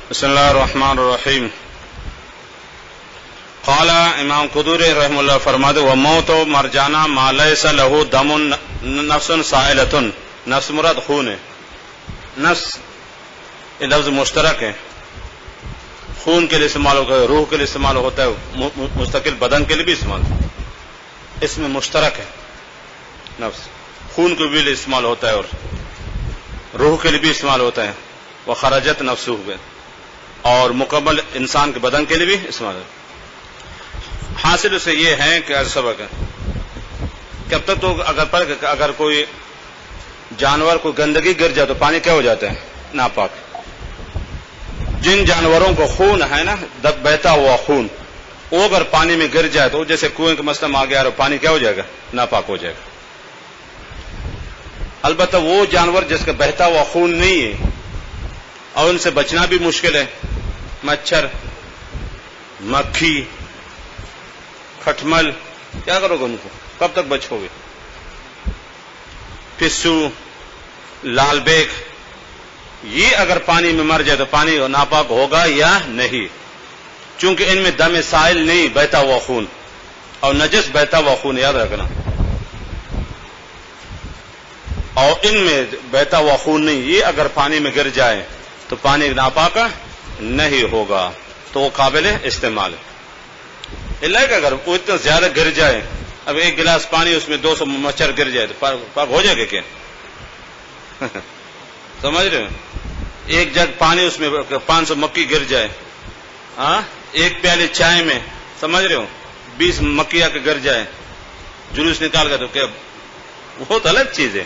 بسم اللہ الرحمن الرحیم. قال امام قدوری رحم اللہ فرماتے وموت مرجانا ما لیس له دم نفس سائلۃ. نفس مراد خون ہے. نفس یہ لفظ مشترک ہے، خون کے لیے استعمال ہوتا ہے، روح کے لیے استعمال ہوتا ہے، مستقل بدن کے لیے بھی استعمال ہوتا ہے. اس میں مشترک ہے. نفس خون کے بھی استعمال ہوتا ہے اور روح کے لیے بھی استعمال ہوتا ہے. وخرجت نفسہ، اور مکمل انسان کے بدن کے لیے بھی استعمال ہوتا ہے. حاصل اسے یہ ہے کہ سبق ہے کہ اب تک تو اگر کوئی جانور کو گندگی گر جائے تو پانی کیا ہو جاتا ہے؟ ناپاک. جن جانوروں کو خون ہے نا، بہتا ہوا خون، وہ اگر پانی میں گر جائے تو جیسے کنویں کا مسئلہ آ گیا اور پانی کیا ہو جائے گا؟ ناپاک ہو جائے گا. البتہ وہ جانور جس کا بہتا ہوا خون نہیں ہے اور ان سے بچنا بھی مشکل ہے، مچھر، مکھی، کھٹمل، کیا کرو گے ان کو؟ کب تک بچو گے؟ پسو، لال بیک، یہ اگر پانی میں مر جائے تو پانی ناپاک ہوگا یا نہیں؟ چونکہ ان میں دم سائل نہیں، بہتا ہوا خون، اور نجس بہتا ہوا خون، یاد رکھنا. اور ان میں بہتا ہوا خون نہیں، یہ اگر پانی میں گر جائے تو پانی ناپاک نہیں ہوگا، تو وہ قابل استعمال ہے. اللہ کہ اگر وہ اتنا زیادہ گر جائے، اب ایک گلاس پانی اس میں 200 مچھر گر جائے تو پاک ہو جائے گا کیا؟ سمجھ رہے ہو؟ ایک جگ پانی اس میں 500 مکھی گر جائے، ہاں، ایک پیالے چائے میں، سمجھ رہے ہو، 20 مکھی آ کے گر جائے، جلوس نکال کر، تو کیا وہ تو الگ چیز ہے.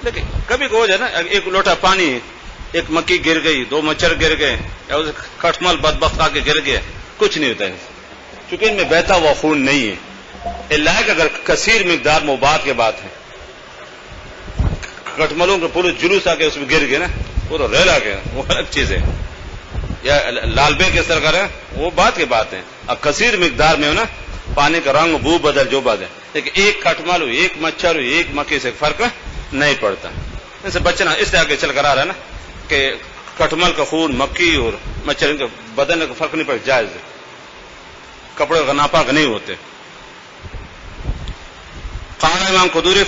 لیکن کبھی ہو جائے نا، ایک لوٹا پانی، ایک مکھی گر گئی، 2 مچھر گر گئے، یا اسے کھٹمل بدبخت آ کے گر گیا، کچھ نہیں ہوتا ہے، چونکہ ان میں بہتا ہوا خون نہیں ہے. اللہ کہ اگر کثیر مقدار میں بات کے بات ہے، کھٹملوں کے پورے جلوس آ کے اس میں گر گئے نا، پورا ریلا گیا، وہ الگ چیز ہے. یا لال بے کس طرح کرے، وہ بات کی بات ہے. اب کثیر مقدار میں ہو نا، پانی کا رنگ، بو بدل، جو بات ہے، لیکن ایک کھٹمل ہو، ایک مچھر ہو، ایک مکھی سے فرق نہیں پڑتا. ان سے بچنا اس سے آگے چل کر آ رہا ہے نا کہ کھٹمل کا خون، مکھی اور مچھر کے بدن کا فرق نہیں پڑتا، جائز ہے، کپڑے کا ناپاک نہیں ہوتے. قال امام قدوری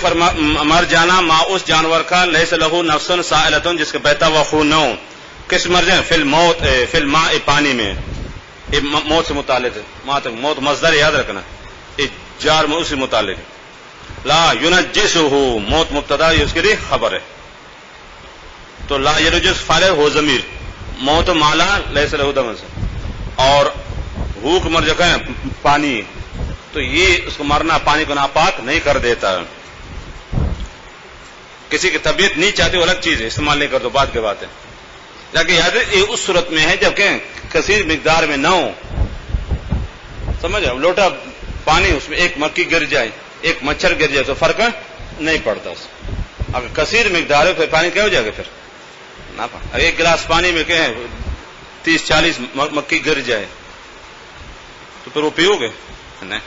مر جانا ما اس جانور کا لیس لہو نفس سائلۃ، جس کا بہتا ہوا خون نہ ہو. کس مر جائے؟ فی الماء، پانی میں. موت سے متعلق ہے، موت مصدر یاد رکھنا، جار میں اسی متعلق. لا ینجسہ، موت مبتدا، یہ اس کے لیے خبر ہے. تو لا ینجس فاعل ہو ضمیر، موت مالا لیس لہو دم سے، اور بھوک مر جگہ ہے پانی، تو یہ اس کو مرنا پانی کو ناپاک نہیں کر دیتا. کسی کی طبیعت نہیں چاہتی وہ الگ چیز ہے، استعمال نہیں کر دو، بات کی بات ہے. لیکن یاد یہ اس صورت میں ہے جب کہ کثیر مقدار میں نہ ہو. سمجھ آؤ، لوٹا پانی، اس میں ایک مکھی گر جائے، ایک مچھر گر جائے تو فرق نہیں پڑتا. اگر کثیر مقدار ہے پھر پانی کیا ہو جائے گا؟ پھر ناپاک. اگر ایک گلاس پانی میں کہ 30-40 مکھی گر جائے تو پھر وہ پیو گے؟ نہیں.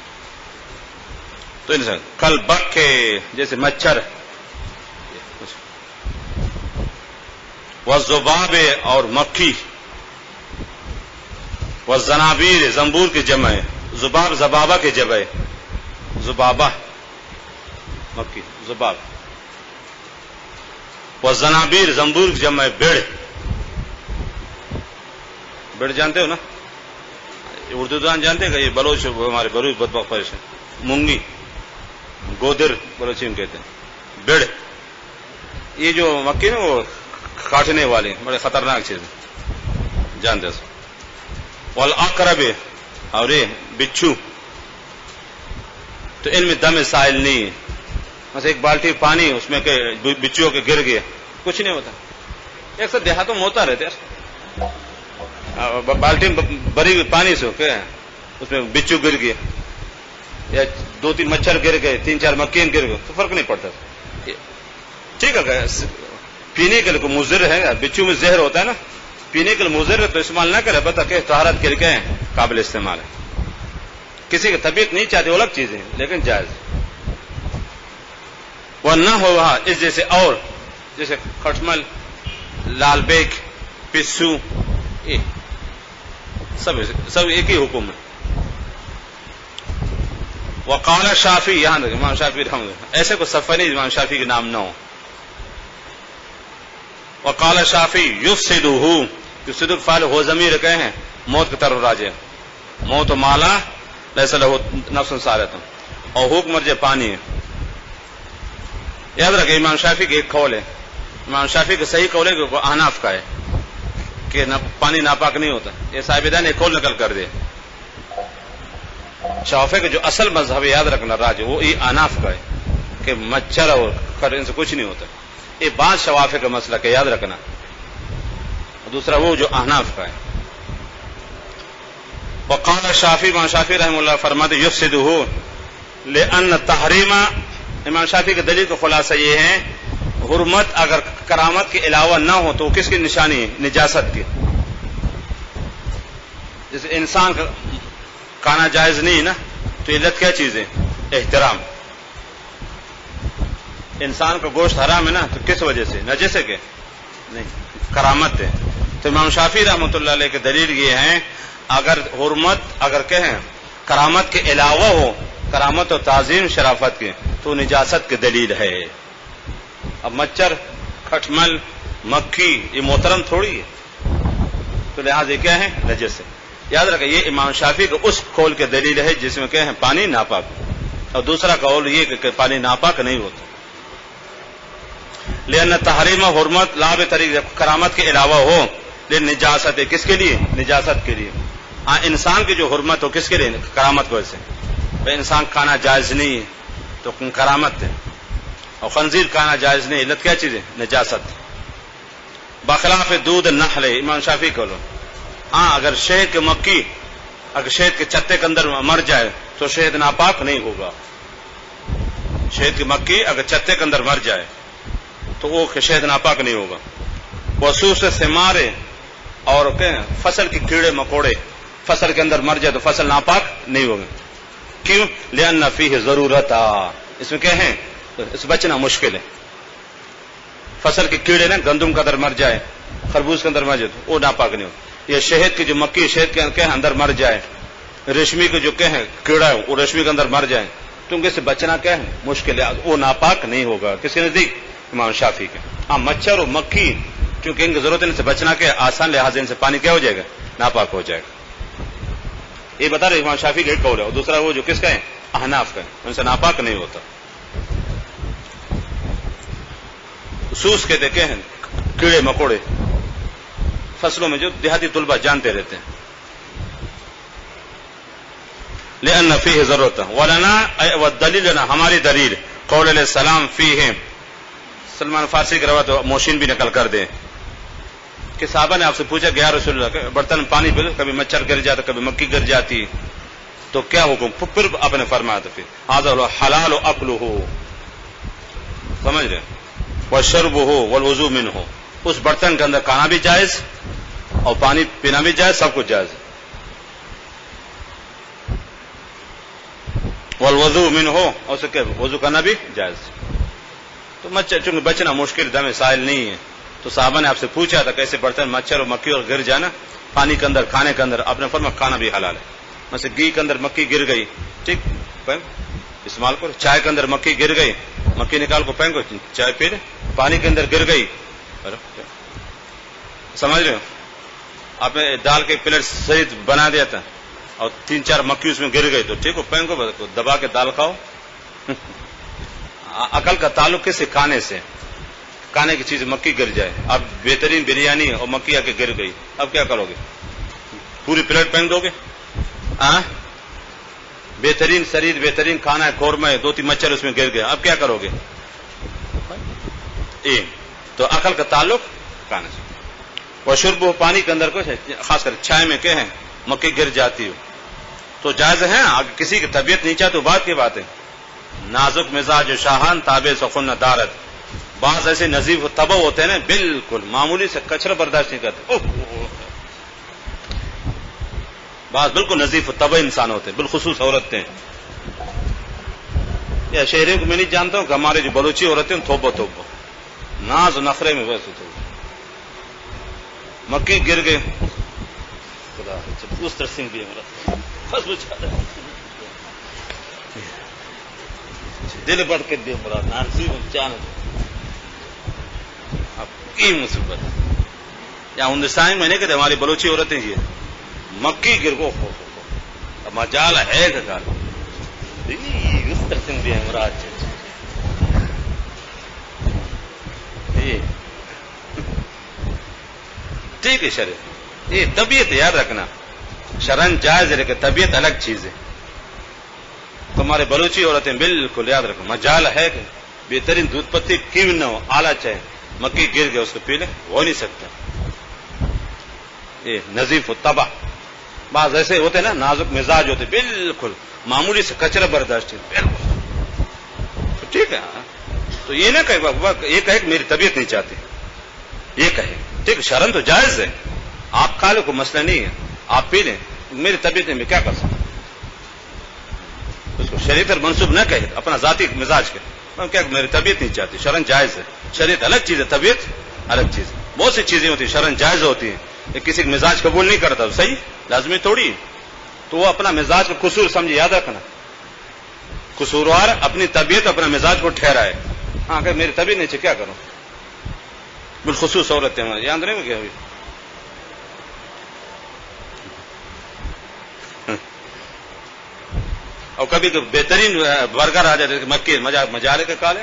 تو انسان کل بک کے جیسے مچھر، والذباب، اور مکھی، والزنابیر، زنبور کی جمع ہے، ذباب زبابہ کی جمع ہے، ذبابہ مکھی، ذباب. والزنابیر، زنبور کی جمع ہے، بیڑ. بیڑ جانتے ہو نا؟ اردو زبان جانتے ہیں کہ یہ بلوچ، ہمارے بلوچ بدبخت پریش ہے. مونگی، گودر بلوچی میں کہتے ہیں. بیڑ، یہ جو مکھی نا وہ کاٹنے والے بڑے خطرناک چیز ہے، جانتے ہیں. والعقرب، اور یہ بچھو، تو ان میں دم سائل نہیں ہے. مثلا ایک بالٹی پانی، اس میں کہ بچھو کے گر گئے، کچھ نہیں ہوتا. ایک ساتھ دیہاتوں میں ہوتا رہتے، بالٹی بھری ہوئی پانی سے کہ اس میں بچھو گر گئے، یا 2-3 مچھر گر گئے، 3-4 مکھی گر گئے، تو فرق نہیں پڑتا. ٹھیک ہے، پینے کے لیے مضر ہے، بچھو میں زہر ہوتا ہے نا، پینے کے لیے مضر ہے تو استعمال نہ کرے، بتا کہ طہارت کے لیے قابل استعمال ہے. کسی کی طبیعت نہیں چاہتی وہ الگ چیز ہے، لیکن جائز. وہ نہ ہوا اس جیسے، اور جیسے کھٹمل، لال بیک، پسو، سب ایک ہی حکم ہے. وقال شافعی، یہاں دیکھیں امام شافعی رحمۃ اللہ، ایسے کو صفحہ نہیں امام شافعی کے نام نہ ہو. وقال شافعی یفسدہ، یفسد الفعل ہو ضمیر کہے ہیں موت کی طرف راجع، موت و مالا لیس لہ نفس صالحۃ، اور حکم مرجع پانی ہے. یاد رکھیں امام شافعی کے ایک قول ہے، امام شافعی کا صحیح قول ہے کہ وہ احناف کا ہے کہ پانی ناپاک نہیں ہوتا. یہ صاحبدان ایک قول نقل کر دے. شافعی کا جو اصل مذہب یاد رکھنا راج وہ یہ احناف کا ہے کہ مچھر اور ان سے کچھ نہیں ہوتا. یہ بعض شوافع کا مسئلہ کہ یاد رکھنا، دوسرا وہ جو احناف کا ہے. وقال شافعی، امام شافعی رحمہ اللہ فرماتے یفسدہ لأن تحریم، امام شافعی کے دلیل کا خلاصہ یہ ہے حرمت اگر کرامت کے علاوہ نہ ہو تو کس کی نشانی ہے؟ نجاست کی. جیسے انسان کا کھانا جائز نہیں نا، تو علت کیا چیز ہے؟ احترام. انسان کا گوشت حرام ہے نا، تو کس وجہ سے؟ نجس ہے کہ نہیں؟ کرامت ہے. تو امام شافعی رحمۃ اللہ علیہ کے دلیل یہ ہے اگر حرمت اگر کہیں کرامت کے علاوہ ہو، کرامت و تعظیم شرافت کے، تو نجاست کی دلیل ہے. اب مچھر، کھٹمل، مکھی یہ محترم تھوڑی ہے، تو لہٰذا کیا ہے؟ نجس ہے. یاد رکھیں یہ امام شافعی کا اس قول کے دلیل ہے جس میں کہیں پانی ناپاک، اور دوسرا قول یہ کہ پانی ناپاک نہیں ہوتا. لأن تحریم حرمت لا بطریق کرامت کے علاوہ ہو لیکن نجاست ہے. کس کے لیے؟ نجاست کے لیے. ہاں انسان کی جو حرمت ہو کس کے لیے؟ کرامت کی وجہ سے. بھائی انسان کھانا جائز نہیں ہے تو کرامت ہے، اور خنزیر کھانا جائز نہیں، علت کیا چیز ہے؟ نجاست. بخلاف دودھ نحل، امام شافعی کو لو ہاں اگر شہد کے مکھی اگر شہد کے چتے کے اندر مر جائے تو شہد ناپاک نہیں ہوگا. شہد کی مکھی اگر چتے کے اندر مر جائے تو وہ شہد ناپاک نہیں ہوگا. وصوص ثمار، اور فصل کے کیڑے مکوڑے فصل کے اندر مر جائے تو فصل ناپاک نہیں ہوگا. کیوں؟ لأن فیہ ضرورت، اس میں کیا ہے؟ اس بچنا مشکل ہے. فصل کے کیڑے نا گندم کے اندر مر جائے، خربوز کے اندر مر جائے تو وہ ناپاک نہیں ہوگا. یہ شہد کی جو مکھی شہد کے اندر مر جائے، ریشمی کو جو کیڑا ہے وہ ریشمی کے اندر مر جائے تو ان سے بچنا کیا ہے؟ مشکل ہے، وہ ناپاک نہیں ہوگا. کس کے نزدیک؟ امام شافعی کے. ہاں مچھر اور مکھی کیونکہ ان کی ضرورت ہے ان سے بچنا کیا آسان، لہٰذا ان سے پانی کیا ہو جائے گا؟ ناپاک ہو جائے گا. یہ بتا رہے امام شافعی کا ایک قول ہے، اور دوسرا وہ جو کس کا ہے؟ احناف کا ہے، ان سے ناپاک نہیں ہوتا. سوس کہتے ہیں کیڑے مکوڑے فصلوں میں جو دیہاتی طلبہ جانتے رہتے ہیں. لأن فیہ ضرورت ولنا والدلیل لنا، ہماری دلیل قول علیہ السلام فیہ، سلمان فارسی کی روایت موشین بھی نقل کر دیں کہ صحابہ نے آپ سے پوچھا کہ یا رسول اللہ برتن میں پانی پہ کبھی مچھر گر جاتا کبھی مکھی گر جاتی تو کیا حکم؟ پھر آپ نے فرمایا تو پھر ھذا حلال اکلہ، سمجھ رہے؟ وشربہ والوضوء منہ، اس برتن کے اندر کھانا بھی جائز اور پانی پینا بھی جائز، سب کچھ جائز. والوضوء منہ، اور اسے کیا وضو کرنا بھی جائز. تو مچھر چونکہ بچنا مشکل دم سائل نہیں ہے تو صحابہ نے آپ سے پوچھا تھا کیسے برتن مچھر اور مکھی اور گر جانا پانی کے اندر کھانے کے اندر، آپ نے فرمایا کھانا بھی حلال ہے. مثلا گھی کے اندر مکھی گر گئی، ٹھیک استعمال کرو. چائے کے اندر مکھی گر گئی، مکھی نکال کو پھینکو، چائے پی لے. پانی کے اندر گر گئی، سمجھ رہے ہو؟ آپ نے دال کے پلیٹ صحیح بنا دیا تھا اور 3-4 مکھی اس میں گر گئی تو ٹھیک ہو، پھینکو، دبا کے دال کھاؤ. عقل کا تعلق کس سے؟ کھانے سے. کھانے کی چیز مکھی گر جائے، اب بہترین بریانی اور مکھی آ کے گر گئی، اب کیا کرو گے؟ پوری پلیٹ پھینک دو گے؟ بہترین شریر بہترین کھانا ہے، قورمہ ہے، 2-3 مچھر اس میں گر گئے، اب کیا کرو گے؟ تو عقل کا تعلق کھانے سے. وشرب، پانی کے اندر کچھ ہے، خاص کر چائے میں کیا ہے؟ مکھی گر جاتی ہو تو جائز ہے. اگر کسی کی طبیعت نہیں چاہے تو بات کی بات ہے. نازک مزاج شاہان تابع سخن دارت، بعض ایسے نظیف و طبع ہوتے ہیں نا بالکل معمولی سے کچرا برداشت نہیں کرتے. بعض بالکل نظیف و طبع انسان ہوتے ہیں، بالخصوص عورتیں. یا شہریوں کو میں نہیں جانتا ہوں کہ ہمارے جو بلوچی عورتیں توبہ ناز و نخرے میں ویسے تو مکھی گر گئے خدا دوسرا سنگھ بھی ہمارا بس بچا دل بڑھ کے دے مراد نانسی چان اب کی مصیبت یا ہندوستان میں نہیں کہتے ہماری بلوچی عورتیں یہ مکی گر کو مجال ہے دوسرا سنگھ بھی ہمراج ٹھیک ہے شرح یہ طبیعت یاد رکھنا شرن جائز ہے لیکن طبیعت الگ چیز ہے تمہارے بلوچی عورتیں بالکل یاد رکھو مجال ہے کہ بہترین دودھ پتی کیوں نہ ہو آلہ چاہے مکی گر گئے اس کو پی لے ہو نہیں سکتا یہ نظیف و تباہ بعض ایسے ہوتے نا نازک مزاج ہوتے بالکل معمولی سے کچرا برداشت بالکل ٹھیک ہے تو یہ نہ کہے یہ کہے کہ میری طبیعت نہیں چاہتی یہ کہے ٹھیک شرن تو جائز ہے آپ کھا لو کوئی مسئلہ نہیں ہے آپ پی لیں میری طبیعت میں کیا کر سکتا اس کو شریعت اور منسوب نہ کہے اپنا ذاتی مزاج کے کیا میری طبیعت نہیں چاہتی شرن جائز ہے شریعت الگ چیز ہے طبیعت الگ چیز ہے بہت سی چیزیں ہوتی ہیں شرن جائز ہوتی ہیں کسی کا مزاج قبول نہیں کرتا صحیح لازمی تھوڑی تو وہ اپنا مزاج کا قصور سمجھے یاد رکھنا قصوروار اپنی طبیعت اپنا مزاج کو ٹھہرائے ہاں کہ میری طبیعت نہیں کیا کروں بالخصوص عورتیں یاد نہیں کیا اور کبھی بہترین برگر آ جاتے مکی مجالے کے کالے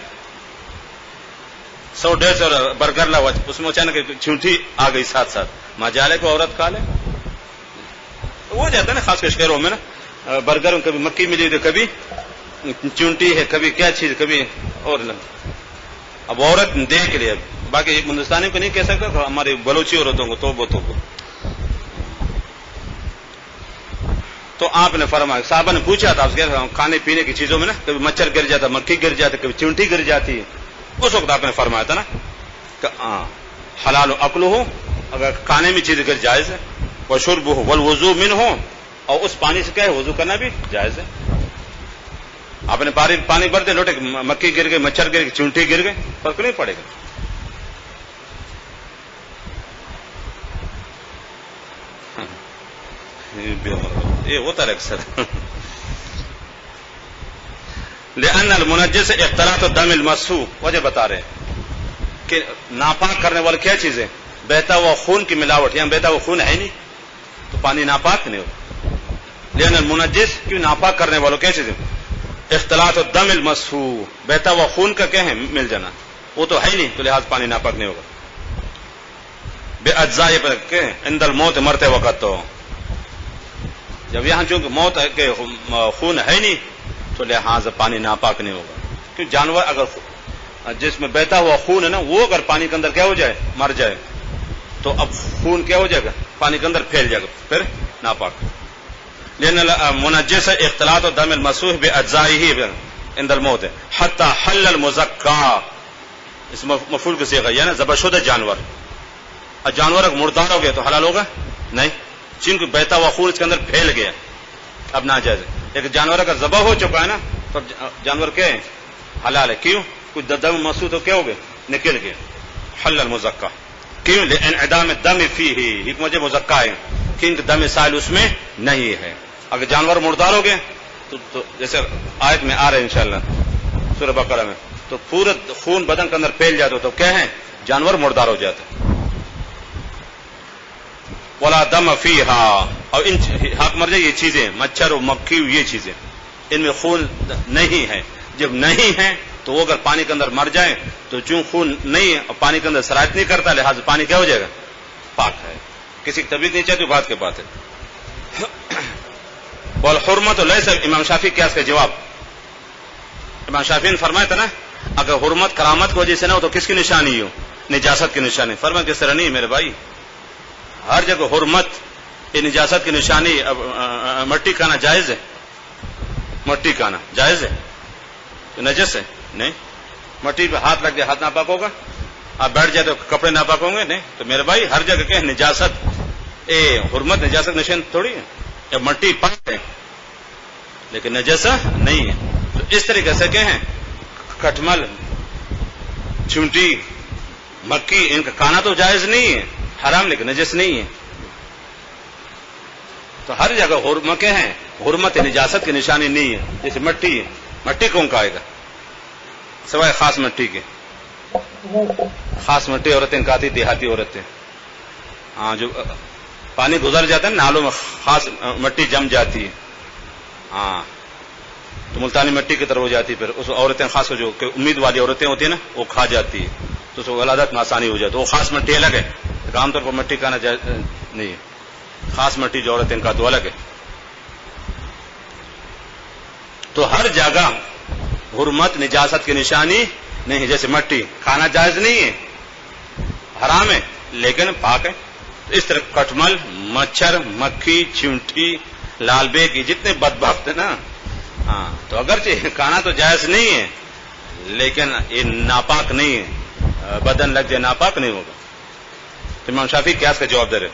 100-150 برگر لا اس میں اچانک چھونٹی آ گئی ساتھ ساتھ مجالے کو عورت کھا لے وہ جاتا ہے نا خاص کر شہروں میں نا برگر کبھی مکی ملی تو کبھی چونٹی ہے کبھی کیا چیز کبھی اور اب عورت دیکھ لیا باقی ہندوستانی کو نہیں کہہ سکتا ہماری بلوچی عورتوں کو تو آپ نے فرمایا صاحبہ نے پوچھا تھا کھانے پینے کی چیزوں میں نا کبھی مچھر گر جاتا مکھی گر جاتی کبھی چونٹی گر جاتی ہے اس وقت آپ نے فرمایا تھا نا کہ حلال عقل ہو اگر کھانے میں چیز گر جائز ہے وہ شرب ہو والوضو من ہو اور اس پانی سے کیا ہے وضو کرنا بھی جائز ہے آپ نے پانی بھر دے لوٹے مکھی گر گئے مچھر گر گئے چونٹی گر گئے فرق نہیں پڑے گا یہ ہوتا ہے اکثر لأن المنجس اختلاط الدم المسفوح وجہ بتا رہے ہیں کہ ناپاک کرنے والی کیا چیز ہے بہتا ہوا خون کی ملاوٹ یہاں بہتا ہوا خون ہے نہیں تو پانی ناپاک نہیں ہوتا لأن المنجس کیوں ناپاک کرنے والوں کیا چیز ہے اختلاط الدم المسفوح بہتا ہوا خون کا کیا ہے مل جانا وہ تو ہے نہیں تو لہذا پانی ناپاک نہیں ہوگا بے اجزاء پر کہ عند الموت مرتے وقت تو جب یہاں چونکہ موت کے خون ہے نہیں تو لہٰذا پانی ناپاک نہیں ہوگا کیوں جانور اگر جس میں بہتا ہوا خون ہے نا وہ اگر پانی کے اندر کیا ہو جائے مر جائے تو اب خون کیا ہو جائے گا پانی کے اندر پھیل جائے گا پھر ناپاک لیکن منجس اختلاط الدم المسفوح باجزائه عند الموت حتى حل المزکا اس مفعول کا صیغہ ہے نا ذبح شدہ جانور اگر مردار ہو گیا تو حلال ہوگا نہیں چونکہ بہتا ہوا خون اس کے اندر پھیل گیا اب ناجائز ہے ایک جانور اگر ذبح ہو چکا ہے نا تو جانور کیا ہے حلال ہے کیوں کچھ دم مسعود کیا ہو گئے نکل گئے حل المزکا کیوں لانعدام الدم فيه حکمت مزکا ہے کیونکہ دم سائل اس میں نہیں ہے اگر جانور مردار ہو گئے تو جیسے آیت میں آ رہے ہیں انشاءاللہ سورہ بقرہ میں تو پورا خون بدن کے اندر پھیل جاتا تو کیا ہے جانور مردار ہو جاتے ولا دم فیہا اور ان حق مر جائے یہ چیزیں مچھر و مکھی یہ چیزیں ان میں خون نہیں ہے جب نہیں ہے تو وہ اگر پانی کے اندر مر جائیں تو چون خون نہیں ہے اور پانی کے اندر سرایت نہیں کرتا لہٰذا پانی کیا ہو جائے گا پاک ہے کسی کی طبیعت نہیں چاہتی بات کے بات ہے والحرمت لیس امام شافعی قیاس کا جواب امام شافعی نے فرمایا تھا نا اگر حرمت کرامت کی وجہ سے نہ ہو تو کس کی نشانی ہو نجاست کی نشانی فرمایا کس طرح نہیں میرے بھائی ہر جگہ حرمت یہ نجاست کی نشانی مٹی کھانا جائز ہے مٹی کھانا جائز ہے تو نجس ہے نہیں مٹی پہ ہاتھ لگ جائے ہاتھ ناپاک ہوگا آپ بیٹھ جائے تو کپڑے ناپاک ہوں گے نہیں تو میرے بھائی ہر جگہ کہ نجاست حرمت نجاست نشان تھوڑی ہے یا مٹی پاک ہے لیکن نجس نہیں ہے تو اس طریقے سے کہ ہیں کٹمل چونٹی مکی ان کا کھانا تو جائز نہیں ہے حرام لیکن نجس نہیں ہے تو ہر جگہ حرمت کے ہیں، حرمت نجاست کی نشانی نہیں ہے. جیسے مٹی ہے، مٹی کون کہے گا سوائے خاص مٹی کے؟ خاص مٹی عورتیں کہتی، دیہاتی عورتیں. ہاں جو پانی گزر جاتا ہے نالوں میں خاص مٹی جم جاتی ہے، ہاں تو ملتانی مٹی کی طرح ہو جاتی ہے. پھر اس عورتیں خاص کر جو امید والی عورتیں ہوتی ہیں نا وہ کھا جاتی ہے تو اس کو ولادت میں آسانی ہو جاتی ہے. وہ خاص مٹی الگ ہے، عام طور پر مٹی کھانا نہیں ہے. خاص مٹی جو عورتیں کا تو الگ ہے. تو ہر جگہ حرمت نجاست کی نشانی نہیں. جیسے مٹی کھانا جائز نہیں ہے، حرام ہے، لیکن پاک ہے. اس طرح کٹمل، مچھر، مکھی، چیونٹی، لال بیگ یہ جتنے بدبخت ہیں نا، ہاں تو اگرچہ کھانا تو جائز نہیں ہے لیکن یہ ناپاک نہیں ہے، بدن لگ جائے ناپاک نہیں ہوگا. تو امام شافعی قیاس کا جواب دے رہے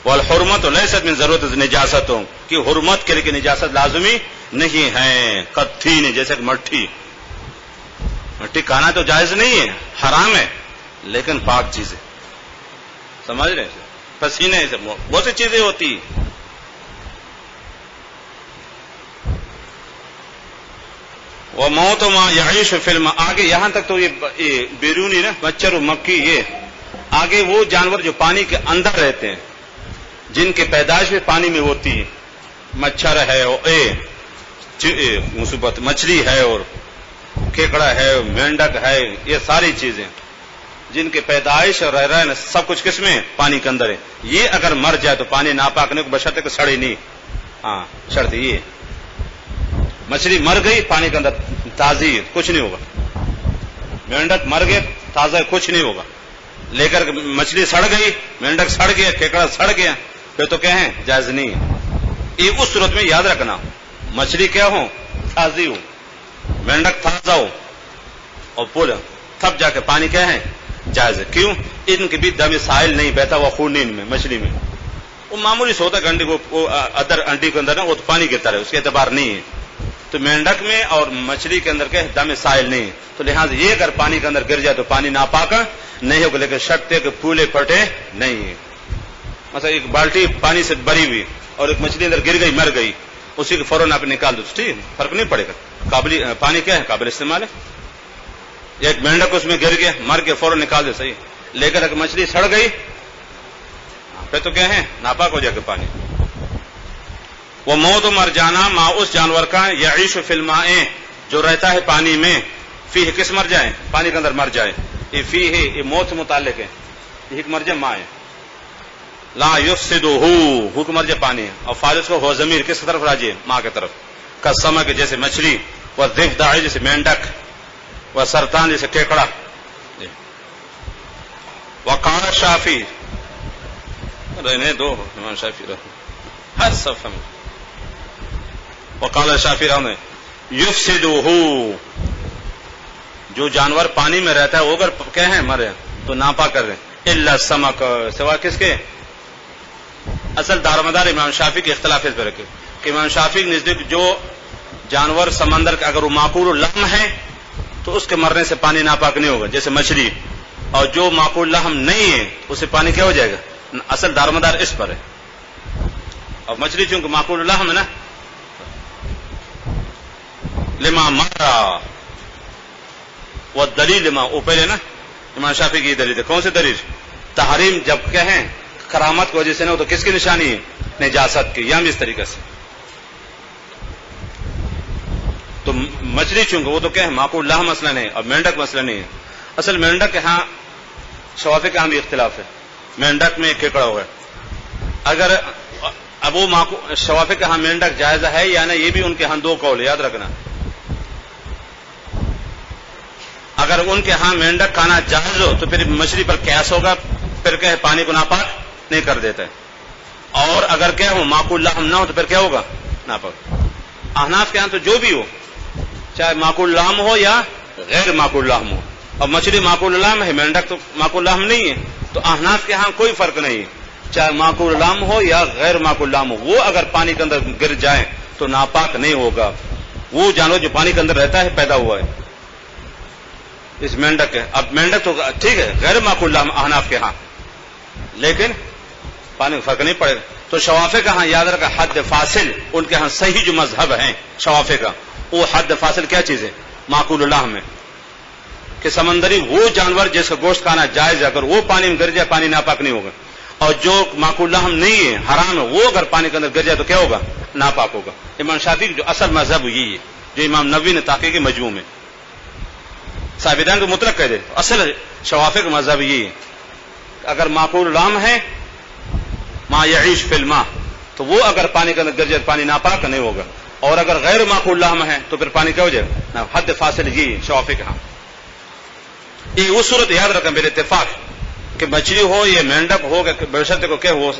والحرمت لیست من ضرورت نجاستوں کہ حرمت کے لیے نجاست لازمی نہیں ہے. کتھی نہیں، جیسے کہ مٹی کھانا تو جائز نہیں ہے، حرام ہے، لیکن پاک چیز ہے. سمجھ رہے ہیں؟ پسینے سے بہت سی چیزیں ہوتی ہیں. وہ موت ما یعیش فلم آگے یہاں تک تو یہ بیرونی نا مچھر و مکھی، یہ آگے وہ جانور جو پانی کے اندر رہتے ہیں جن کی پیدائش بھی پانی میں ہوتی ہے. مچھر ہے، مصیبت مچھلی ہے، اور کیکڑا ہے، مینڈک ہے، یہ ساری چیزیں جن کی پیدائش اور رہ رہے سب کچھ کس میں پانی کے اندر ہے. یہ اگر مر جائے تو پانی ناپاک نہیں، بشرط کہ سڑے نہیں. ہاں شرط یہ مچھلی مر گئی پانی کے اندر تازی کچھ نہیں ہوگا، مینڈک مر گئے تازہ کچھ نہیں ہوگا. لے کر مچھلی سڑ گئی، مینڈک سڑ گیا، کیکڑا سڑ گیا، پھر تو کہیں جائز نہیں ہے. یہ اس صورت میں یاد رکھنا مچھلی کیا ہو تازی ہو، مینڈک تازہ ہو، اور پھر تب جا کے پانی کیا ہے جائز ہے. کیوں؟ ان کے بھی دم سائل نہیں بہتا ہوا خون نہیں ان میں. مچھلی میں وہ معمولی سے ہوتا ہے، انڈی کو ادر انڈی کے اندر نا وہ تو پانی کی طرح ہے، اس کے اعتبار نہیں ہے. تو مینڈک میں اور مچھلی کے اندر کے دم سائل نہیں، تو لہٰذا یہ اگر پانی کے اندر گر جائے تو پانی ناپاک نہیں ہوگا، لیکن شرط ہے کہ پھولے پھٹے نہیں ہے. مثلا ایک بالٹی پانی سے بھری ہوئی اور ایک مچھلی اندر گر گئی مر گئی، اسی کو فوراً آپ نکال دو، ٹھیک ہے، فرق نہیں پڑے گا. پانی کیا ہے قابل استعمال ہے. ایک مینڈک اس میں گر گیا مر کے فوراً نکال دے صحیح، لیکن اگر مچھلی سڑ گئی پھر تو کیا ہے ناپاک ہو جائے گا پانی. وہ موت مر جانا ماں اس جانور کا یعیش فی الماء جو رہتا ہے پانی میں، فی کس مر جائے پانی کے اندر مر جائے. یہ فی ہے، یہ موت سے متعلق ہے، یہ مر جائے ماں ہے. لا یفسدہ حکم مر جائے پانی، اور فارس کو ہو ضمیر کس طرف راجے ماں کی طرف. کسمک جیسے مچھلی، و ضفدع جیسے مینڈک، و سرطان جیسے کیکڑا. وقال شافعی رہنے دو امام شافعی رہنے ہر صفحہ میں. وقال شافعی رہنے یفسدہ جو جانور پانی میں رہتا ہے وہ اگر کیا ہے مرے تو ناپاک کر رہے الا السمک سوا کس کے. اصل دارمدار امام شافعی کے اختلاف اس پر رکھے کہ امام شافعی کے نزدیک جو جانور سمندر کا اگر وہ معقول اللحم ہے تو اس کے مرنے سے پانی ناپاک نہیں ہوگا جیسے مچھلی، اور جو معقول لحم نہیں ہے اس سے پانی کیا ہو جائے گا. اصل دارمدار اس پر ہے. اور مچھلی چونکہ معقول لحم ہے نا، لما مرا وہ دلیل لما وہ پہلے نا امام شافعی کی دلیل ہے. کون سی دلیل؟ تحریم جب کہیں کرامت کی وجہ سے نہ تو کس کی نشانی ہے نجاست کی، یا اس طریقے سے. تو مچھلی چونکہ وہ تو کیا ہے معقول لحم مسئلہ نہیں، اور مینڈک مسئلہ نہیں ہے. اصل مینڈک کے ہاں شوافی کے ہاں بھی اختلاف ہے. مینڈک میں کیکڑا ہوگا اگر اب وہ شوافی کے ہاں مینڈک جائز ہے یا نہیں، یہ بھی ان کے ہاں دو قول یاد رکھنا. اگر ان کے ہاں مینڈک کھانا جائز ہو تو پھر مچھلی پر قیاس ہوگا، پھر کہ پانی کو ناپاک نہیں کر دیتا ہے. اور اگر کیا ہو معقول لحم نہ ہو تو پھر کیا ہوگا ناپاک. احناف کے ہاں تو جو بھی ہو چاہے معقول لحم ہو یا غیر معقول لحم ہو، اب مچھلی معقول لحم ہے مینڈک تو معقول لحم نہیں ہے، تو احناف کے ہاں کوئی فرق نہیں ہے چاہے معقول لحم ہو یا غیر معقول لحم ہو، وہ اگر پانی کے اندر گر جائیں تو ناپاک نہیں ہوگا. وہ جانور جو پانی کے اندر رہتا ہے پیدا ہوا ہے اس مینڈک ہے. اب مینڈک تو ٹھیک ہے غیر معقول لحم احناف کے ہاں، لیکن پانی فرق نہیں پڑے گا. تو شوافے کا ہاں یاد رکھا حد فاصل ان کے ہاں صحیح جو مذہب ہیں شوافے کا، وہ حد فاصل کیا چیز ہے؟ معقول اللہ میں کہ سمندری وہ جانور جس کا گوشت کھانا جائز ہے، اگر وہ پانی میں گر جائے پانی ناپاک نہیں ہوگا، اور جو معقول اللہ نہیں ہے حرام ہے وہ اگر پانی کے اندر گر جائے تو کیا ہوگا؟ ناپاک ہوگا۔ امام شافعی جو اصل مذہب یہی ہے جو امام نووی نے تحقیق کے مجموع میں صاحبان کو مطلق کہہ دے، اصل شوافے کا مذہب یہی ہے اگر معقول لام ہے ما یعیش فی الماء تو وہ اگر پانی کے اندر گر جائے پانی ناپاک نہیں ہوگا، اور اگر غیر معقول لام ہے تو پھر پانی کیا ہو جائے گا؟ حد فاصل یہی شوافے کا۔ یہ وہ صورت یاد رکھیں میرے اتفاق کہ مچھلی ہو یا مینڈک ہو بشرطے کو کہ وہ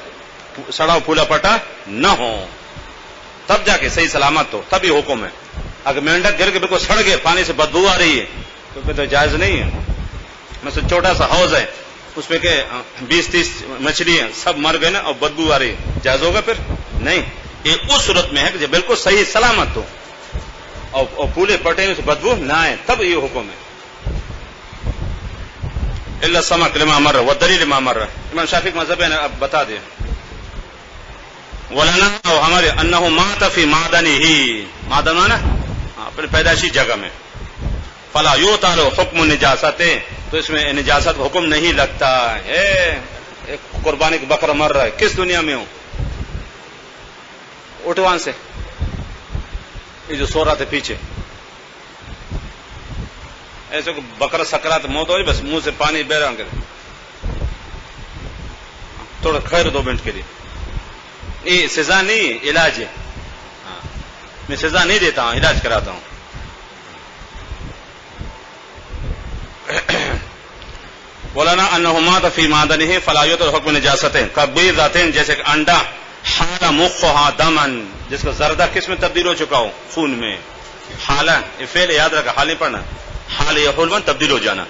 سڑا پھولا پٹا نہ ہو، تب جا کے صحیح سلامت ہو، تب یہ حکم ہے۔ اگر مینڈک گر کے بالکل سڑ گئے پانی سے بدبو آ رہی ہے تو پھر تو جائز نہیں ہے۔ مثلا چھوٹا سا حوض ہے اس میں کہ 20-30 مچھلی ہیں سب مر گئے نا اور بدبو آ رہی ہے، جائز ہوگا؟ پھر نہیں۔ یہ اس صورت میں ہے کہ جب بالکل صحیح سلامت ہو اور پھولے پٹے سے بدبو نہ آئے تب یہ حکم ہے۔ اللہ سمک لما مر و دلیل لما مر، امام شافعی کا مذہب ہے نا، اب بتا دیں ولنا اور ہمارے انہ مات فی معدنہ، معدن نا اپنے پیدائشی جگہ میں، فلا یؤتى حکم نجاست، تو اس میں نجاست حکم نہیں لگتا ہے۔ ایک قربانی کا بکرا مر رہا ہے، کس دنیا میں ہوں؟ اٹھوان سے یہ جو سو رہا تھا پیچھے، ایسے کو بکرا سکرات موت ہو رہی بس منہ سے پانی بہ رہا کرے، تھوڑا خیر 2 منٹ کے لیے، یہ سزا نہیں علاج ہے، میں سزا نہیں دیتا ہوں علاج کراتا ہوں۔ مولانا انہ مات فی معدنہ فلا یؤتى حکم نجاست کبیضۃ، جیسے کہ انڈا حال مخھا دمن، جس کا زردہ کس میں تبدیل ہو چکا ہو؟ خون میں۔ حالہ یہ فعل یاد رکھا، حال نہیں پڑھنا، حال یا حلم تبدیل ہو جانا۔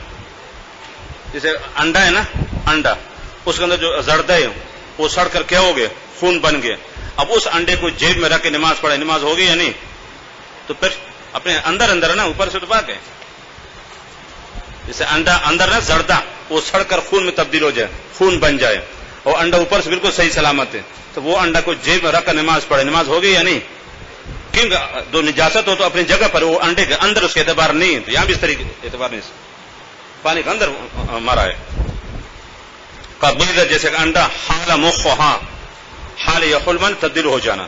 جیسے انڈا ہے نا، انڈا اس کے اندر جو زردہ ہے وہ سڑ کر کیا ہو گیا؟ خون بن گیا۔ اب اس انڈے کو جیب میں رکھ کے نماز پڑھے، نماز ہوگی یا نہیں؟ تو پھر اپنے اندر ہے نا، اوپر سے تو پاک ہے۔ جیسے انڈا اندر نا زردہ وہ سڑ کر خون میں تبدیل ہو جائے، خون بن جائے، اور انڈا اوپر سے بالکل صحیح سلامت ہے، تو وہ انڈا کو جیب میں رکھ کر نماز پڑھے، نماز ہوگی یا نہیں؟ کیونکہ دو نجاست ہو تو اپنی جگہ پر، وہ انڈے کے اندر اس کے اعتبار نہیں ہے، تو یہاں بھی اس طریقے اعتبار نہیں، پانی کے اندر مرا ہے۔ قبیضہ جیسے کہ انڈا حال مخھا، حال یا حلم تبدیل ہو جانا،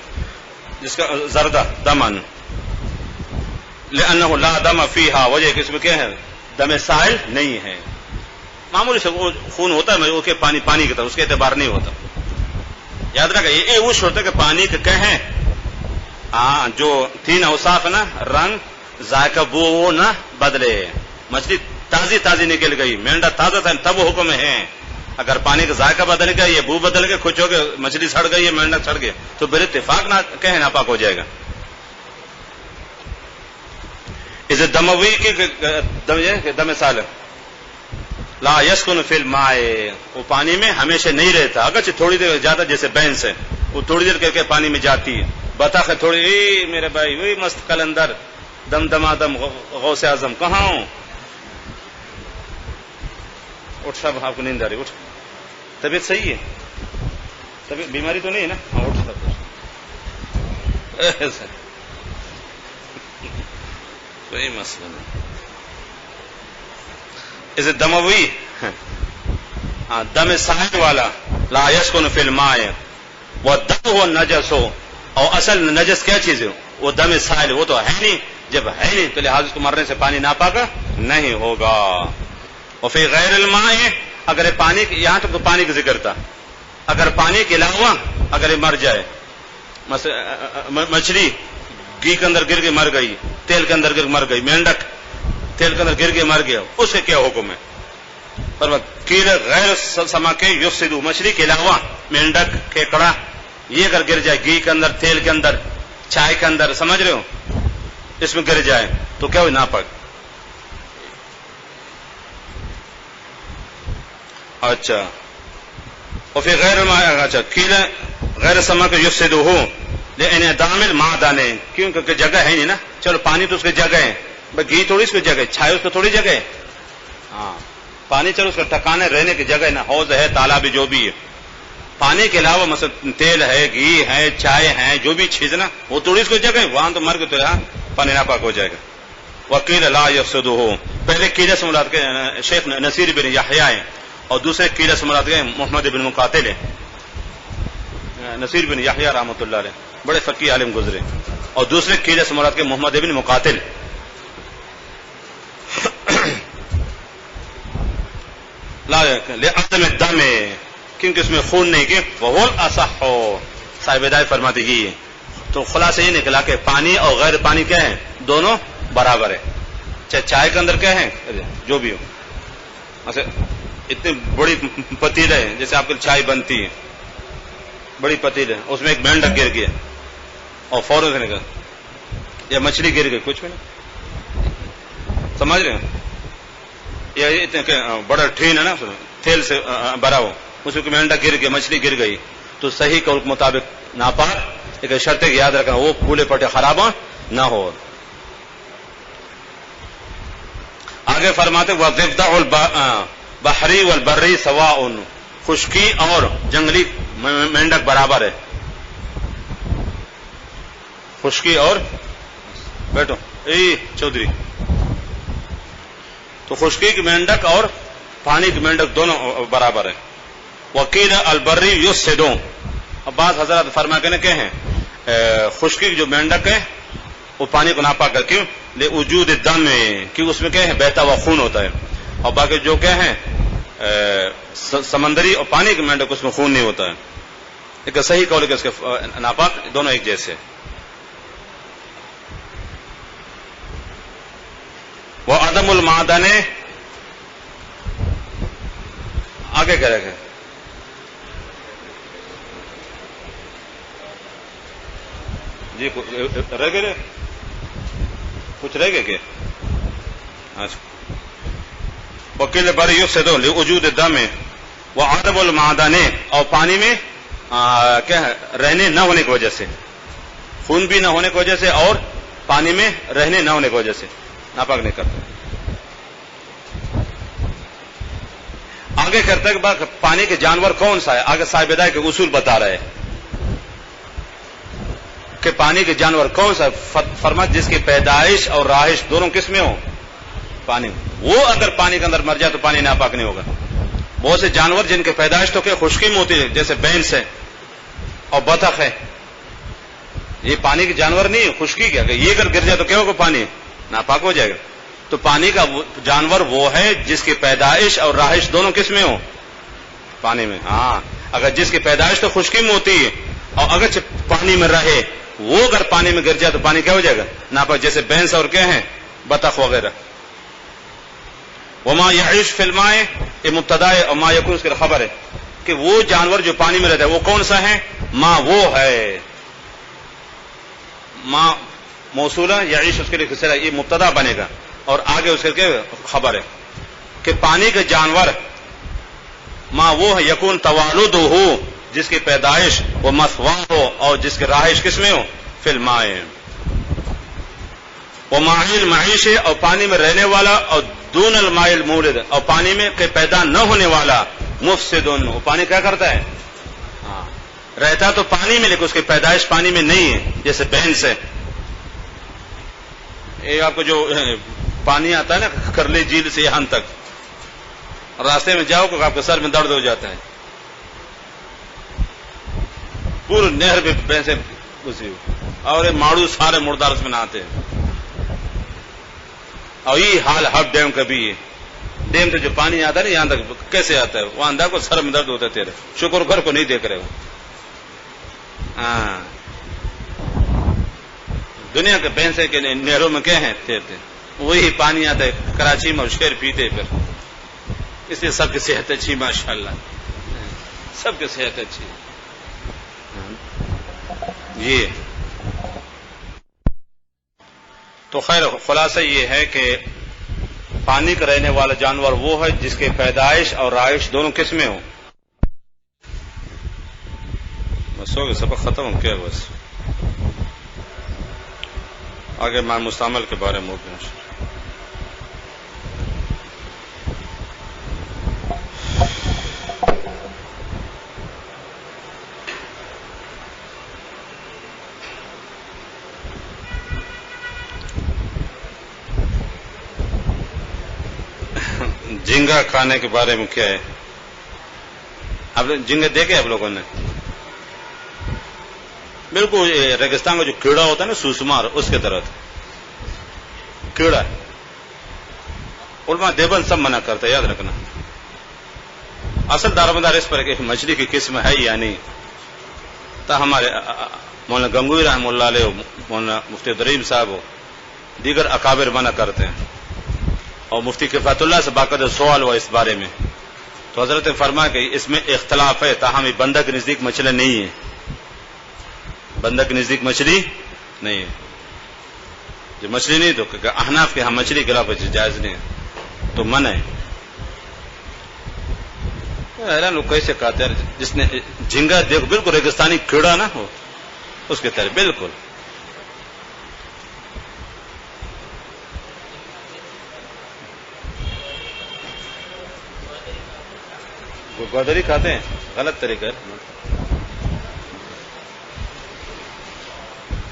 جس کا زردہ دمن، لأنه لا دم فیہا، وجہ کہ اس میں کیا ہے؟ دم سائل نہیں ہے، معمولی سے وہ خون ہوتا ہے وہ کہ پانی کی طرح، اس کے اعتبار نہیں ہوتا۔ یاد رکھا یہ وہ شرط ہے کہ پانی کے کہیں ہاں جو 3 اوصاف نا، رنگ ذائقہ بو وہ نہ بدلے، مچھلی تازی نکل گئی، مینڈا تازہ تھا تب وہ حکم ہے، اگر پانی کا ذائقہ بدل گیا، یہ بو بدل گیا، کچھ ہو گیا، مچھلی سڑ گئی، یہ مینڈا سڑ گیا، تو بر اتفاق نہ کہیں ناپاک ہو جائے گا۔ اسے دموی کی دم سال لا یسکن فی الماء، وہ پانی میں ہمیشہ نہیں رہتا، اگرچہ تھوڑی دیر جاتا، جیسے بینس ہے وہ تھوڑی دیر کر کے پانی میں جاتی ہے، بطخ تھوڑی میرے بھائی وہی مست کلندر دم دمادم غوث اعظم کہاں ہوں؟ اٹھ صاحب، آپ کو نیند آ رہی، اٹھ، طبیعت صحیح ہے، طبیعت بیماری تو نہیں ہے نا؟ ہاں اٹھ صاحب، کوئی مسئلہ نہیں۔ اسے دموی دم سائل والا لا یسکن فی الماء والدم هو النجس، اور اصل نجس کیا چیز ہے؟ وہ دم سائل، وہ تو ہے نہیں، جب ہے نہیں تو لہٰذا اس کو مرنے سے پانی ناپاک نہیں ہوگا۔ اور فی غیر الماء، اگر پانی، یہاں تک تو پانی کا ذکر تھا، اگر پانی کے علاوہ اگر یہ مر جائے، مچھلی گھی کے اندر گر کے مر گئی، تیل کے اندر گر کے مر گئی، مینڈک تیل کے اندر گر کے مر گیا، اس سے کیا حکم ہے؟ کیڑے غیر سمک یفسد، مچھلی کے علاوہ مینڈک، کیکڑا، یہ اگر گر جائے گھی کے اندر، تیل کے اندر، چائے کے اندر، سمجھ رہے ہو، اس میں گر جائے تو کیا ہو؟ ناپاک۔ اچھا، اور پھر غیر اچھا کیڑے غیر سمک یفسد ہو لانعدام المعدن، کیونکہ جگہ ہے نہیں نا، چلو پانی تو اس کی جگہ ہے، گھی تھوڑی اس کی جگہ ہے، چھائے اس کو تھوڑی جگہ ہے، ہاں پانی چلو اس کا ٹھکانے رہنے کی جگہ ہے نا، حوض ہے، تالاب جو بھی ہے، پانی کے علاوہ مثلا تیل ہے، گھی ہے، چائے ہے، جو بھی چیز نا وہ تھوڑی اس کو جگہ وہاں تو مر کے تو یہاں پانی ناپاک ہو جائے گا. وکیل لا یفسدہ، پہلے قیلہ سے مراد کے شیخ نصیر بن یحییٰ ہیں، اور دوسرے قیلہ سے مراد کے محمد بن مقاتل ہیں. نصیر بن یحییٰ رحمۃ اللہ علیہ بڑے فقیہ عالم گزرے، اور دوسرے قیلہ سے مراد کے محمد بن مقاتل. لا لعدم الدم، کیونکہ اس میں خون نہیں کہ وہ الاصح ہو. صاحب ہدایت فرماتے ہی تو خلاصہ یہ نکلا کہ پانی اور غیر پانی کیا ہے؟ دونوں برابر ہے. چاہے چائے کے اندر کیا ہے جو بھی ہو، ایسے اتنی بڑی پتیل ہے جیسے آپ کی چائے بنتی ہے، بڑی پتیل ہے، اس میں ایک مینڈک گر گیا اور فوراً سے نکل، یا مچھلی گر گئی، کچھ بھی نہیں، سمجھ رہے ہیں؟ یہ اتنے بڑا ٹھین ہے نا تیل سے بھرا ہو، اس میں مینڈک گر گیا، مچھلی گر گئی، تو صحیح قول کے مطابق ناپاک، لیکن شرط ہے کہ یاد رکھنا وہ پھولے پٹے خراب نہ ہو. آگے فرماتے وَضِفْدَعُ الْبَحْرِ وَالْبَرِّ سَوَاءٌ، خشکی اور جنگلی مینڈک برابر ہے. خشکی اور بیٹھو چودھری، تو خشکی کی مینڈک اور پانی کی مینڈک دونوں برابر ہے. وکیل البری یفسدو، اب بعض حضرات فرما کے کہ ہیں خشکی کی جو مینڈک ہے وہ پانی کو ناپاک کر، کیوں؟ لوجود الدم، کیوں اس میں کیا ہے بہتا ہوا خون ہوتا ہے، اور باقی جو کیا ہے سمندری اور پانی کی مینڈک اس میں خون نہیں ہوتا ہے. ایک صحیح قول ہے کہ اس کے ناپاک دونوں ایک جیسے. وعدم المعدن، آگے کرے گا جی رہ گئے کچھ رہ گئے کہ اچھا. وکیل بر یفسدو لوجود الدم وعدم المعدن، اور پانی میں کیا ہے رہنے نہ ہونے کی وجہ سے، خون بھی نہ ہونے کی وجہ سے اور پانی میں رہنے نہ ہونے کی وجہ سے ناپاک نہیں کرتا. آگے کرتا ہے کہ پانی کے جانور کون سا ہے، آگے صاحب ہدایت کے اصول بتا رہے ہیں کہ پانی کے جانور کون سا ہے. فرمایا جس کی پیدائش اور رہائش دونوں کس میں ہو؟ پانی میں. وہ اگر پانی کے اندر مر جائے تو پانی ناپاک نہیں ہوگا. بہت سے جانور جن کی پیدائش تو کیا خشکی میں ہوتی ہے، جیسے بینس ہے اور بطخ ہے، یہ پانی کے جانور نہیں ہے، خشکی کیا کہ یہ اگر گر جائے تو کیا ہوگا؟ پانی ناپاک ہو جائے گا. تو پانی کا جانور وہ ہے جس کی پیدائش اور رہائش دونوں کس میں ہو؟ پانی میں. ہاں اگر جس کی پیدائش تو خشکی میں ہوتی ہے اور اگر پانی میں رہے، وہ اگر پانی میں گر جائے تو پانی کیا ہو جائے گا؟ ناپاک. جیسے بینس اور کیا ہیں بطخ وغیرہ. وما یعیش فی الماء، یہ مبتدا ہے، اور ما یکون اس کی خبر ہے کہ وہ جانور جو پانی میں رہتا ہے وہ کون سا ہے؟ ما وہ ہے، ما موصولہ، یعیش اس کے لیے کسرہ، یہ مبتدا بنے گا اور آگے اس کے خبر ہے کہ پانی کے جانور ما وہ ہے یکون توالدہ ہو، جس کی پیدائش وہ مثواہ ہو اور جس کی رہائش کس میں ہو؟ فی الماء. وماء المعیش، اور پانی میں رہنے والا، اور دون الماء المولد، اور پانی میں پیدا نہ ہونے والا. مفسد، وہ پانی کیا کرتا ہے؟ رہتا تو پانی میں لیکن اس کی پیدائش پانی میں نہیں ہے، جیسے بینس ہے. یہ آپ کو جو پانی آتا ہے نا کرلی جھیل سے یہاں تک، راستے میں جاؤ کہ آپ کے سر میں درد ہو جاتا ہے، پورے نہر پہ بینسیں گھسی اور یہ ماڑو سارے مردار اس میں نہاتے ہیں. اور یہ حال ہب ڈیم کا بھی ہے. ڈیم سے جو پانی آتا ہے نا یہاں تک کیسے آتا ہے؟ وہ اندھا کو سر میں درد ہوتا ہے تیرے، شکر گھر کو نہیں دیکھ رہے ہو. ہاں دنیا کے بینسے کے نہروں میں کیا ہیں تیرتے، وہی پانی آتا ہے کراچی میں، اور شیر پیتے پھر. اس لیے سب کی صحت اچھی، ماشاءاللہ سب کی صحت اچھی. جی تو خیر خلاصہ یہ ہے کہ پانی کا رہنے والا جانور وہ ہے جس کے پیدائش اور رہائش دونوں کس میں ہو. بس ہو گیا، سبق ختم ہو کیا؟ بس آگے ماء مستعمل کے بارے میں ہوگا. جھینگا کھانے کے بارے میں کیا ہے؟ آپ جھینگے دیکھے آپ لوگوں نے؟ بالکل ریگستان کا جو کیڑا ہوتا ہے نا سوسمار، اس کے طرح کیڑا ہے. علماء دیوبند سب منع کرتا ہے، یاد رکھنا. اصل دارومدار اس پر کہ مچھلی کی قسم ہے یا نہیں. تا ہمارے مولانا گنگوئی رحمہ اللہ علیہ، مولانا مفتی دریم صاحب دیگر اکابر منع کرتے ہیں، اور مفتی کفایت اللہ سے باقاعدہ سوال ہوا اس بارے میں، تو حضرت نے فرمایا کہ اس میں اختلاف ہے، تاہم یہ بندہ کے نزدیک مچھلی نہیں ہے، بندہ کے نزدیک مچھلی نہیں ہے. جو مچھلی نہیں تو کہ احناف کے ہاں مچھلی کے علاوہ جائز نہیں ہے، تو منع ہے. حیران لوگ کیسے کہتے ہیں، جس نے جھینگا دیکھو بالکل ریگستانی کیڑا نہ ہو اس کے طرح بالکل. گودری کھاتے ہیں، غلط طریقہ ہے،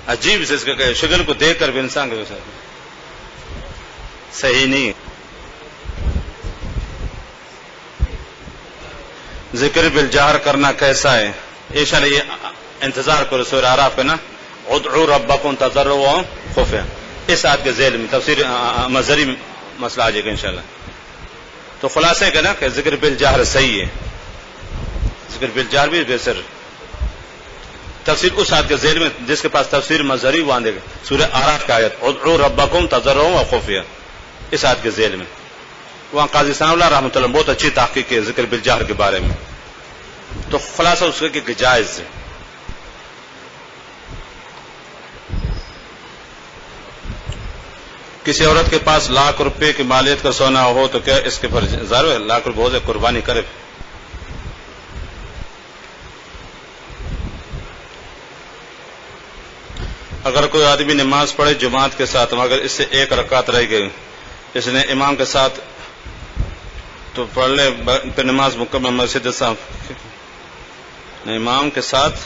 عجیب سے اس کا شکل کو دیکھ کر بھی انسان کے صحیح نہیں. ذکر بالجہر کرنا کیسا ہے؟ انشاءاللہ یہ انتظار کرو سورہ اعراف پہ نا، ادعوا ربکم تضرعا خفیا، اس آیت کے ذیل میں تفسیر مظہری مسئلہ آ جائے گا انشاءاللہ. تو خلاصہ ہے نا کہ ذکر بالجہر صحیح ہے، ذکر بالجہر بھی بہتر. تفسیر اس آیت کے ذیل میں جس کے پاس تفسیر مظہری وہ آندے گا، سورہ اعراف کا آیت ادعوا ربکم تضرعا خفیا، اس آیت کے ذیل میں. وہاں قاضی ثناء اللہ رحمۃ اللہ بہت اچھی تحقیق ہے ذکر بالجہر کے بارے میں. تو خلاصہ اس کا کہ جائز ہے. کسی عورت کے پاس لاکھ روپے کی مالیت کا سونا ہو تو کیا اس کے پر ظاہر ہے لاکھ روپے ہو جائے قربانی کرے؟ اگر کوئی آدمی نماز پڑھے جماعت کے ساتھ مگر اس سے ایک رکعت رہ گئی، اس نے امام کے ساتھ تو پڑھ لے، پھر نماز مکمل مسجد صاحب امام کے ساتھ.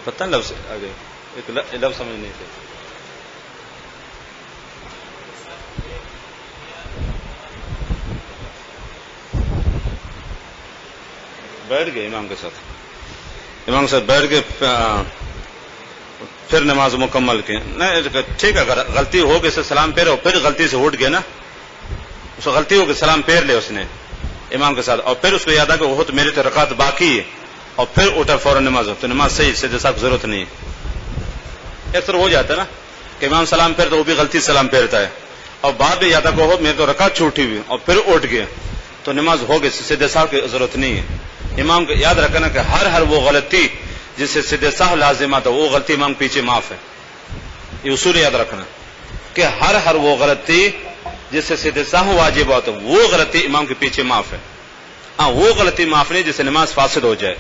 پتہ لفظ آگے ایک لفظ سمجھ نہیں تھے. بیٹھ گئے امام کے ساتھ بیٹھ کے پھر نماز مکمل کی. نہیں ٹھیک ہے، اگر غلطی ہو گئی سے سلام پھیرے اور پھر غلطی سے اٹھ گئے نا، اس کو غلطی ہو گئی سلام پھیر لے اس نے امام کے ساتھ، اور پھر اس کو یاد آ کہ وہ تو میرے تو رکعت باقی ہے، اور پھر اٹھا فوراً نماز، تو نماز صحیح سے جیسا ضرورت نہیں ہے. اکثر ہو جاتا ہے نا کہ امام سلام پھیرتا وہ بھی غلطی سلام پھیرتا ہے، اور بعد میں یاد آ کہ میرے تو رکعت چھوٹی ہوئی اور پھر اٹھ گئے تو نماز ہو گئی، سیدھے صاحب کی ضرورت نہیں ہے. امام کو یاد رکھنا کہ ہر وہ غلطی جس سے سیدھے صاحب لازم آتا وہ غلطی امام پیچھے معاف ہے. یہ اصول یاد رکھنا کہ ہر وہ غلطی جس سے سیدھے صاحب واجب ہوتا وہ غلطی امام کے پیچھے معاف ہے. ہاں وہ غلطی معاف نہیں جس سے نماز فاسد ہو جائے،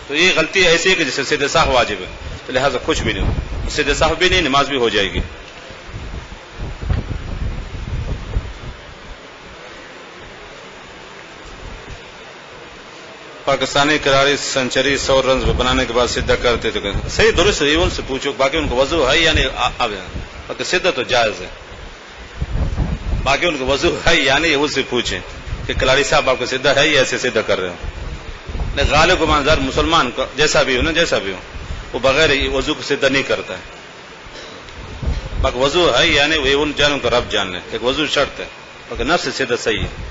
تو یہ غلطی ایسی ہے کہ جس سے سیدھے صاحب واجب ہے، تو لہٰذا کچھ بھی نہیں، سیدھے صاحب بھی نہیں، نماز بھی ہو جائے گی. پاکستانی کھلاڑی سنچری 100 رنز بنانے کے بعد سیدھا کرتے تھے، صحیح درست ہے، ان سے پوچھو. باقی ان کو وضو ہے یعنی باقی سیدھا تو جائز ہے، باقی ان کو وضو ہے یعنی ان سے پوچھیں کہ کھلاڑی صاحب آپ کو سیدھا ہے یا ایسے سیدھا کر رہے ہو. غالب گمانزار مسلمان جیسا بھی ہو نا، جیسا بھی ہو وہ بغیر وضو کو سیدھا نہیں کرتا ہے. باقی وضو ہے یعنی وہ ان جانوں کا رب جان لے، ایک وضو شرط ہے، باقی نفس سے سیدھا صحیح ہے.